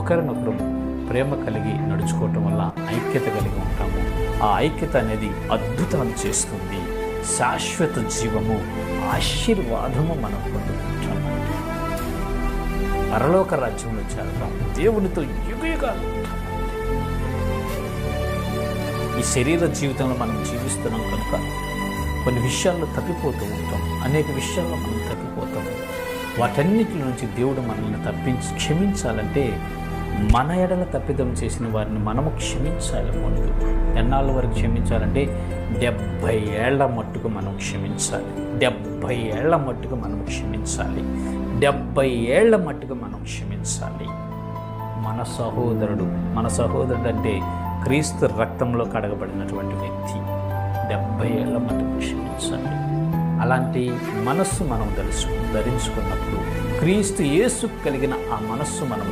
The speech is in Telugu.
ఒకరినొకరు ప్రేమ కలిగి నడుచుకోవటం వల్ల ఐక్యత కలిగి ఉంటాము. ఆ ఐక్యత అనేది అద్భుతాలు చేస్తుంది. శాశ్వత జీవము, ఆశీర్వాదము మనం పొందుకుంటాము. పరలోక రాజ్యంలో చేరతాం, దేవునితో యుగయుగాలు ఉంటాం. ఈ శరీర జీవితంలో మనం జీవిస్తున్నాం కనుక కొన్ని విషయాల్లో తప్పిపోతూ ఉంటాం, అనేక విషయాల్లో మనం తప్పిపోతాం. వాటన్నిటి నుంచి దేవుడు మనల్ని క్షమించాలంటే మన ఎడల తప్పిదం చేసిన వారిని మనము క్షమించాలి. ముందు ఎన్నాళ్ళ వరకు క్షమించాలంటే 70 ఏళ్ల మట్టుకు మనం క్షమించాలి. 70 ఏళ్ల మట్టుకు మనం క్షమించాలి. 70 ఏళ్ల మట్టుకు మనం క్షమించాలి. మన సహోదరుడు అంటే క్రీస్తు రక్తంలో కడగబడినటువంటి వ్యక్తి 70 ఏళ్ల మట్టుకు క్షమించాలి. అలాంటి మనస్సు మనం ధరించుకున్నప్పుడు క్రీస్తు యేసుకు కలిగిన ఆ మనస్సు మనం